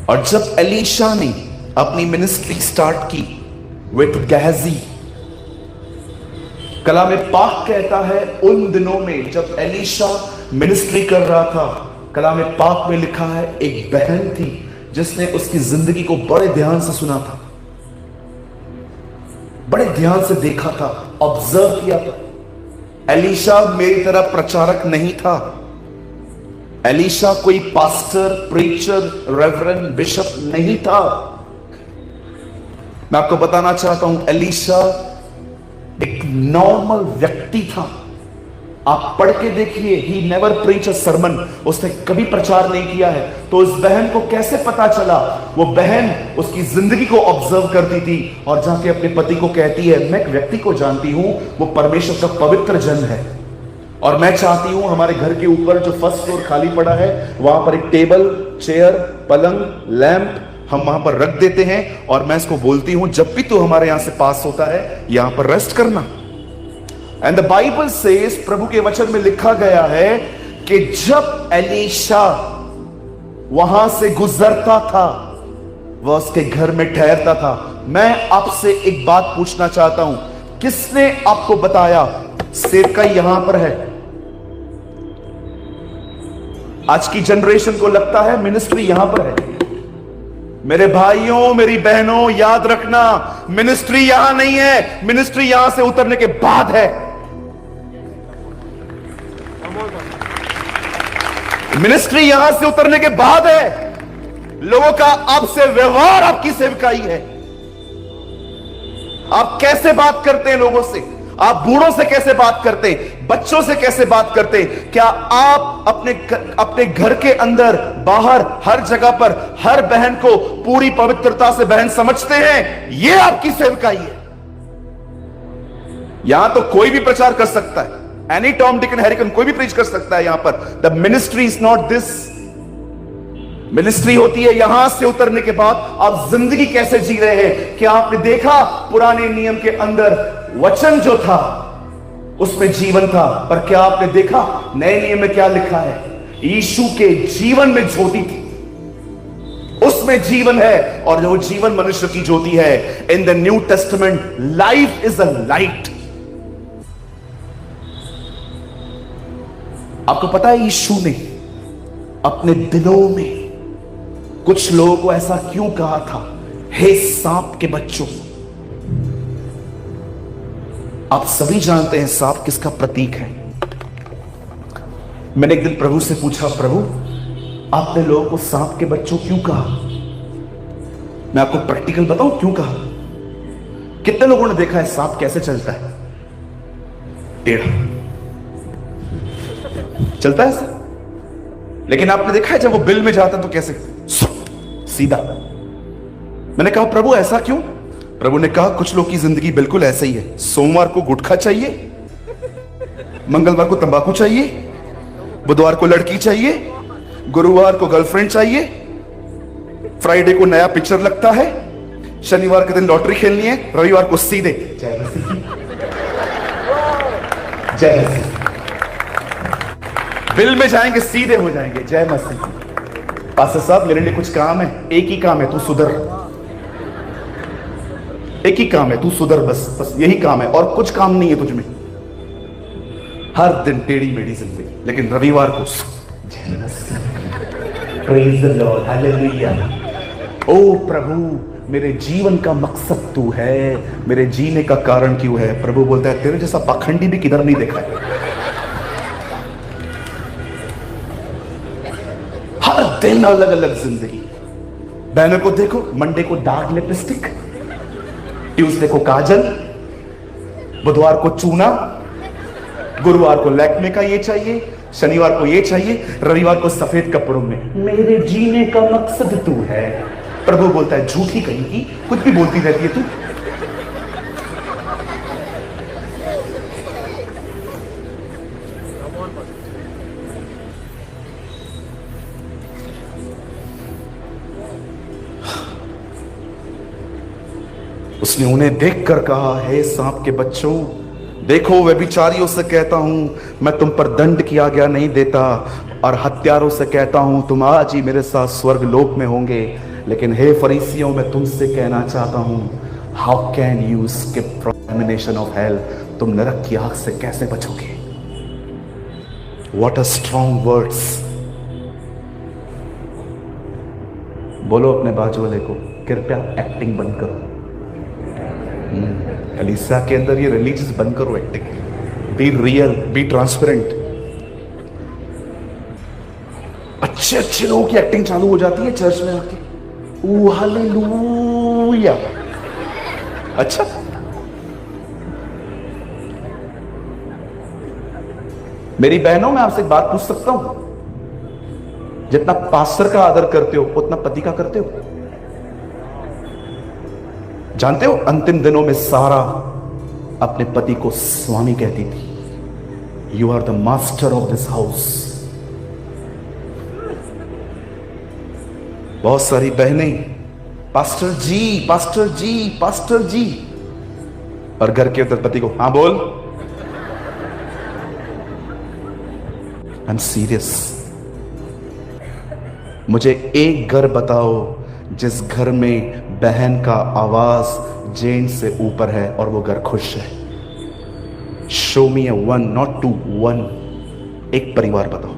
और जब एलीशा ने अपनी मिनिस्ट्री स्टार्ट की विद गहजी, कलाम पाक कहता है उन दिनों में जब एलीशा मिनिस्ट्री कर रहा था, कलाम पाक में लिखा है एक बहन थी जिसने उसकी जिंदगी को बड़े ध्यान से सुना था, बड़े ध्यान से देखा था, ऑब्जर्व किया था। एलीशा मेरी तरह प्रचारक नहीं था, एलीशा कोई पास्टर, प्रीचर, रेवरेंड, बिशप नहीं था। मैं आपको बताना चाहता हूं एलीशा एक नॉर्मल व्यक्ति था। आप पढ़ के देखिए, ही नेवर प्रीच अ सरमन, उसने कभी प्रचार नहीं किया है। तो इस बहन को कैसे पता चला? वो बहन उसकी जिंदगी को ऑब्जर्व करती थी और जाके अपने पति को कहती है, मैं एक व्यक्ति को जानती हूं, वो परमेश्वर का पवित्र जन है और मैं चाहती हूं हमारे घर के ऊपर जो फर्स्ट फ्लोर खाली पड़ा है वहां पर एक टेबल, चेयर, पलंग, लैंप हम वहां पर रख देते हैं और मैं इसको बोलती हूं जब भी तू हमारे यहां से पास होता है यहां पर रेस्ट करना। एंड द बाइबल सेज, प्रभु के वचन में लिखा गया है कि जब एलीशा वहां से गुजरता था वह उसके घर में ठहरता था। मैं आपसे एक बात पूछना चाहता हूं, किसने आपको बताया सेवका यहां पर है? आज की जनरेशन को लगता है मिनिस्ट्री यहां पर है। मेरे भाइयों, मेरी बहनों, याद रखना, मिनिस्ट्री यहां नहीं है, मिनिस्ट्री यहां से उतरने के बाद है। मिनिस्ट्री यहां से उतरने के बाद है। लोगों का आपसे व्यवहार आपकी सेवकाई है। आप कैसे बात करते हैं लोगों से, आप बूढ़ों से कैसे बात करते हैं, बच्चों से कैसे बात करते हैं? क्या आप अपने घर के अंदर, बाहर, हर जगह पर हर बहन को पूरी पवित्रता से बहन समझते हैं? यह आपकी सेवकाई है। यहां तो कोई भी प्रचार कर सकता है, any Tom, Dick and Harry, कोई भी प्रीच कर सकता है। यहां पर the ministry is not this. Ministry होती है यहां से उतरने के बाद आप जिंदगी कैसे जी रहे हैं। क्या आपने देखा पुराने नियम के अंदर वचन जो था उसमें जीवन था, पर क्या आपने देखा नए नियम में क्या लिखा है? यीशु के जीवन में ज्योति थी, उसमें जीवन है और जो जीवन मनुष्य की ज्योति है। In the new testament life is a light. आपको पता है यीशु ने अपने दिलों में कुछ लोगों को ऐसा क्यों कहा था, हे सांप के बच्चों? आप सभी जानते हैं सांप किसका प्रतीक है। मैंने एक दिन प्रभु से पूछा, प्रभु आपने लोगों को सांप के बच्चों क्यों कहा? मैं आपको प्रैक्टिकल बताऊं क्यों कहा। कितने लोगों ने देखा है सांप कैसे चलता है? टेढ़ा चलता है ऐसा। लेकिन आपने देखा है जब वो बिल में जाता है तो कैसे सीधा। मैंने कहा प्रभु ऐसा क्यों? प्रभु ने कहा कुछ लोग की जिंदगी बिल्कुल ऐसे ही है। सोमवार को गुटखा चाहिए, मंगलवार को तंबाकू चाहिए, बुधवार को लड़की चाहिए, गुरुवार को गर्लफ्रेंड चाहिए, फ्राइडे को नया पिक्चर लगता है, शनिवार के दिन लॉटरी खेलनी है, रविवार को सीधे जय मसीह, जय मसीह। बिल में जाएंगे सीधे हो जाएंगे, जय मसीह। पास्टर साहब मेरे लिए कुछ काम है। एक ही काम है, तू सुधर। एक ही काम है, तू सुधर, बस यही काम है और कुछ काम नहीं है तुझ में। हर दिन टेढ़ी मेढ़ी जिंदगी, लेकिन रविवार को जय मसीह, प्रेज द लॉर्ड, हालेलुया। ओ प्रभु मेरे जीवन का मकसद तू है, मेरे जीने का कारण क्यों है? प्रभु बोलता है तेरे जैसा पाखंडी भी किधर नहीं देखा है। हर दिन अलग अलग जिंदगी। बहनों को देखो, मंडे को डार्क लिपस्टिक, ट्यूसडे को काजल, बुधवार को चूना, गुरुवार को लैक्मे का ये चाहिए, शनिवार को ये चाहिए, रविवार को सफेद कपड़ों में। मेरे जीने का मकसद तू है। प्रभु बोलता है झूठी कहीं की, कुछ भी बोलती रहती है तू। उसने उन्हें देखकर कहा, हे सांप के बच्चों, देखो व्यभिचारियों से कहता हूं मैं तुम पर दंड की आज्ञा नहीं देता, और हत्यारों से कहता हूं तुम आज ही मेरे साथ स्वर्ग लोक में होंगे। लेकिन हे फरीसियों, मैं तुमसे कहना चाहता हूं, how can you skip from of hell? तुम नरक की आग से कैसे बचोगे? What a strong words. बोलो अपने बाजू वाले को, कृपया एक्टिंग बंद करो। एलिसा के अंदर ये रिलीजियस बंद करो acting. Be real, be transparent. अच्छे अच्छे लोगों की एक्टिंग चालू हो जाती है चर्च में आके, ओ हालेलुया। अच्छा, मेरी बहनों, मैं आपसे एक बात पूछ सकता हूं? जितना पास्टर का आदर करते हो उतना पति का करते हो? जानते हो, अंतिम दिनों में सारा अपने पति को स्वामी कहती थी। You are the master of this house. बहुत सारी बहनें pastor ji, pastor ji, pastor ji, और घर के अंदर पति को हां बोल। I am serious. मुझे एक घर बताओ जिस घर में बहन का आवाज जेंट से ऊपर है और वो घर खुश है। Show me a one, not two, one. एक परिवार बताओ।